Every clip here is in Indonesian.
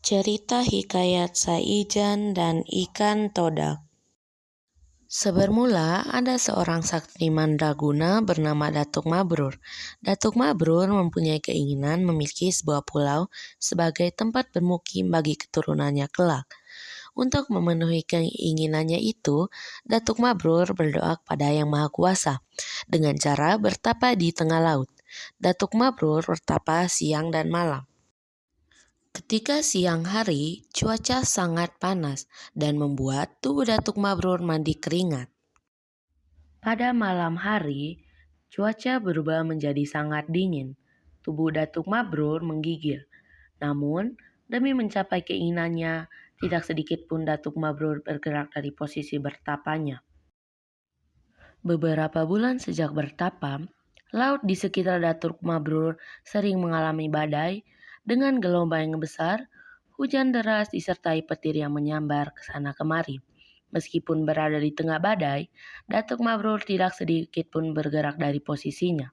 Cerita Hikayat Saijan dan Ikan Todak. Sebermula ada seorang sakti mandraguna bernama Datuk Mabrur. Datuk Mabrur mempunyai keinginan memiliki sebuah pulau sebagai tempat bermukim bagi keturunannya kelak. Untuk memenuhi keinginannya itu, Datuk Mabrur berdoa kepada Yang Maha Kuasa dengan cara bertapa di tengah laut. Datuk Mabrur bertapa siang dan malam. Ketika siang hari, cuaca sangat panas dan membuat tubuh Datuk Mabrur mandi keringat. Pada malam hari, cuaca berubah menjadi sangat dingin. Tubuh Datuk Mabrur menggigil. Namun, demi mencapai keinginannya, tidak sedikit pun Datuk Mabrur bergerak dari posisi bertapanya. Beberapa bulan sejak bertapa, laut di sekitar Datuk Mabrur sering mengalami badai dengan gelombang yang besar, hujan deras disertai petir yang menyambar ke sana kemari. Meskipun berada di tengah badai, Datuk Mabrur tidak sedikit pun bergerak dari posisinya.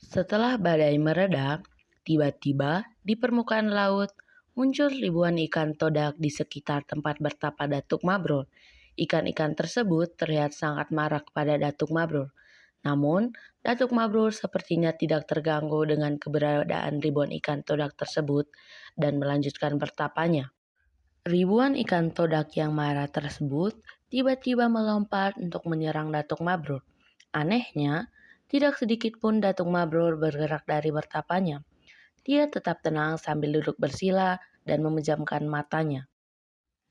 Setelah badai mereda, tiba-tiba di permukaan laut muncul ribuan ikan todak di sekitar tempat bertapa Datuk Mabrur. Ikan-ikan tersebut terlihat sangat marah kepada Datuk Mabrur. Namun, Datuk Mabrur sepertinya tidak terganggu dengan keberadaan ribuan ikan todak tersebut dan melanjutkan bertapanya. Ribuan ikan todak yang marah tersebut tiba-tiba melompat untuk menyerang Datuk Mabrur. Anehnya, tidak sedikit pun Datuk Mabrur bergerak dari bertapanya. Dia tetap tenang sambil duduk bersila dan memejamkan matanya.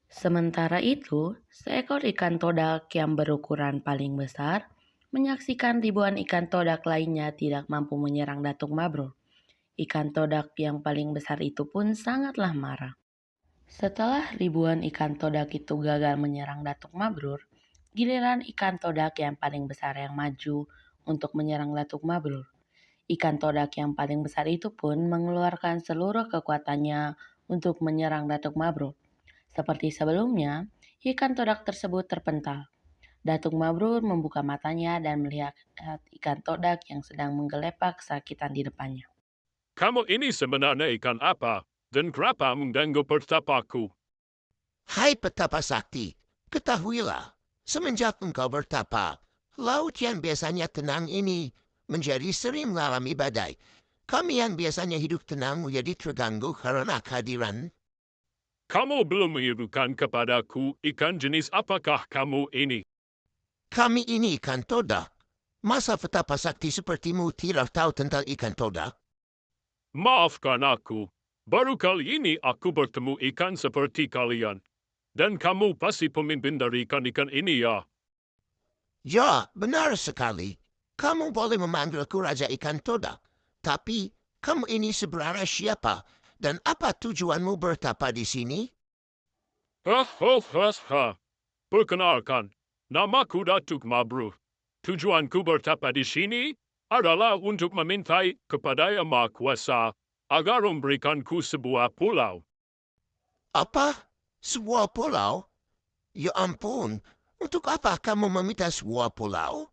Sementara itu, seekor ikan todak yang berukuran paling besar menyaksikan ribuan ikan todak lainnya tidak mampu menyerang Datuk Mabrur. Ikan todak yang paling besar itu pun sangatlah marah. Setelah ribuan ikan todak itu gagal menyerang Datuk Mabrur, giliran ikan todak yang paling besar yang maju untuk menyerang Datuk Mabrur. Ikan todak yang paling besar itu pun mengeluarkan seluruh kekuatannya untuk menyerang Datuk Mabrur. Seperti sebelumnya, ikan todak tersebut terpental. Datuk Mabrur membuka matanya dan melihat ikan todak yang sedang menggelepak kesakitan di depannya. Kamu ini sebenarnya ikan apa? Dan kenapa mengganggu pertapaku? Hai petapa sakti, ketahuilah, semenjak engkau bertapa, laut yang biasanya tenang ini menjadi sering mengalami badai. Kami yang biasanya hidup tenang menjadi terganggu karena kehadiran. Kamu belum menunjukkan kepadaku ikan jenis apakah kamu ini? Kami ini ikan todak. Masa petapa sakti sepertimu tidak tahu tentang ikan todak? Maafkan aku, baru kali ini aku bertemu ikan seperti kalian. Dan kamu pasti pemimpin dari ikan-ikan ini ya? Ya, benar sekali. Kamu boleh memanggilku Raja Ikan Todak. Tapi, kamu ini sebenarnya siapa? Dan apa tujuanmu bertapa di sini? Ha. Perkenalkan, namaku Datuk Mabrur. Tujuanku bertapa di sini adalah untuk memintai kepada Yang Maha Kuasa agar memberikanku sebuah pulau. Apa? Sebuah pulau? Ya ampun, untuk apa kamu meminta sebuah pulau?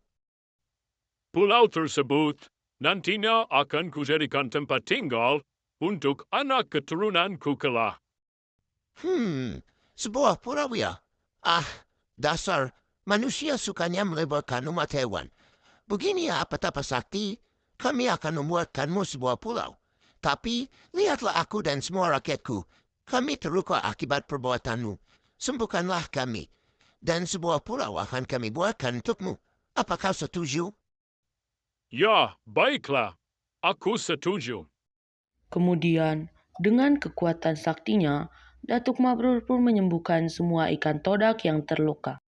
Pulau tersebut nantinya akan kujadikan tempat tinggal untuk anak keturunanku kelak. Sebuah pulau ya? Ah, dasar manusia sukanya melebarkan umat hewan. Begini ya, petapa sakti, kami akan membuatkanmu sebuah pulau. Tapi, lihatlah aku dan semua rakyatku. Kami terluka akibat perbuatanmu. Sembuhkanlah kami. Dan sebuah pulau akan kami buatkan untukmu. Apa kau setuju? Ya, baiklah. Aku setuju. Kemudian, dengan kekuatan saktinya, Datuk Mabrur pun menyembuhkan semua ikan todak yang terluka.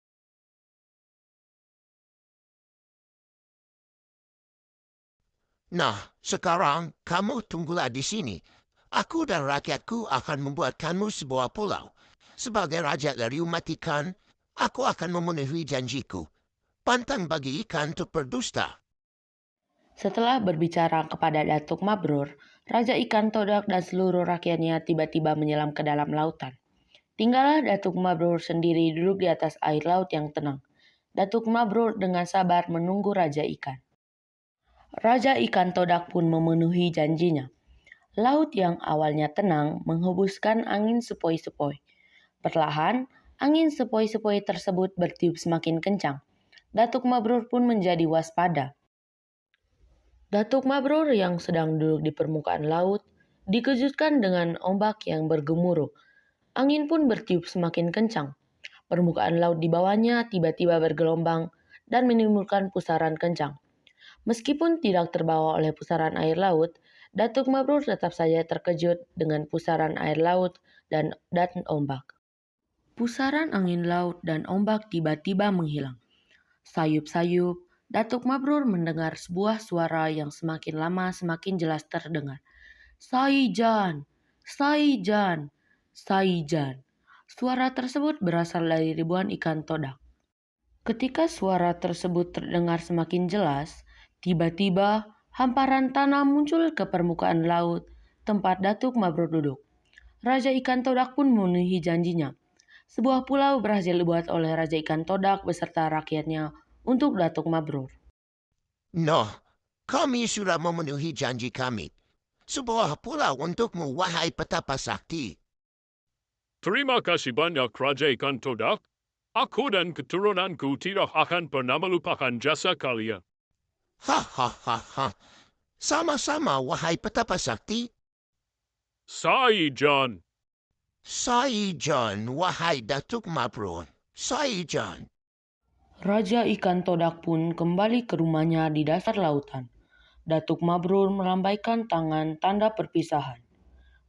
Nah, sekarang kamu tunggulah di sini. Aku dan rakyatku akan membuatkanmu sebuah pulau. Sebagai raja dari umat ikan, aku akan memenuhi janjiku. Pantang bagi ikan untuk berdusta. Setelah berbicara kepada Datuk Mabrur, Raja Ikan Todak dan seluruh rakyatnya tiba-tiba menyelam ke dalam lautan. Tinggallah Datuk Mabrur sendiri duduk di atas air laut yang tenang. Datuk Mabrur dengan sabar menunggu Raja Ikan. Raja Ikan Todak pun memenuhi janjinya. Laut yang awalnya tenang menghembuskan angin sepoi-sepoi. Perlahan, angin sepoi-sepoi tersebut bertiup semakin kencang. Datuk Mabrur pun menjadi waspada. Datuk Mabrur yang sedang duduk di permukaan laut dikejutkan dengan ombak yang bergemuruh. Angin pun bertiup semakin kencang. Permukaan laut di bawahnya tiba-tiba bergelombang dan menimbulkan pusaran kencang. Meskipun tidak terbawa oleh pusaran air laut, Datuk Mabrur tetap saja terkejut dengan pusaran air laut dan ombak. Pusaran angin laut dan ombak tiba-tiba menghilang. Sayup-sayup, Datuk Mabrur mendengar sebuah suara yang semakin lama semakin jelas terdengar. Saijan, Saijan, Saijan. Suara tersebut berasal dari ribuan ikan todak. Ketika suara tersebut terdengar semakin jelas, tiba-tiba hamparan tanah muncul ke permukaan laut tempat Datuk Mabrur duduk. Raja Ikan Todak pun memenuhi janjinya. Sebuah pulau berhasil dibuat oleh Raja Ikan Todak beserta rakyatnya untuk Datuk Mabrur. No, kami sudah memenuhi janji kami. Sebuah pulau untukmu, wahai petapa sakti. Terima kasih banyak Raja Ikan Todak. Aku dan keturunanku tidak akan pernah melupakan jasa kalian. Ha. Sama-sama, wahai petapa sakti. Saijan. Saijan, wahai Datuk Mabrur. Saijan. Raja Ikan Todak pun kembali ke rumahnya di dasar lautan. Datuk Mabrur melambaikan tangan tanda perpisahan.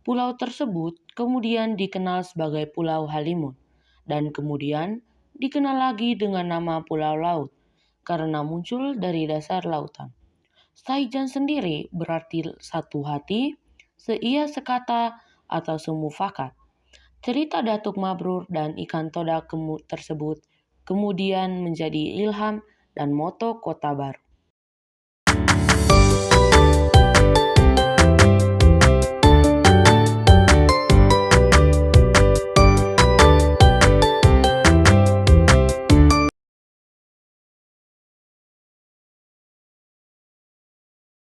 Pulau tersebut kemudian dikenal sebagai Pulau Halimun dan kemudian dikenal lagi dengan nama Pulau Laut karena muncul dari dasar lautan. Saijan sendiri berarti satu hati, seia sekata atau semufakat. Cerita Datuk Mabrur dan Ikan Todak tersebut kemudian menjadi ilham dan moto Kota Baru.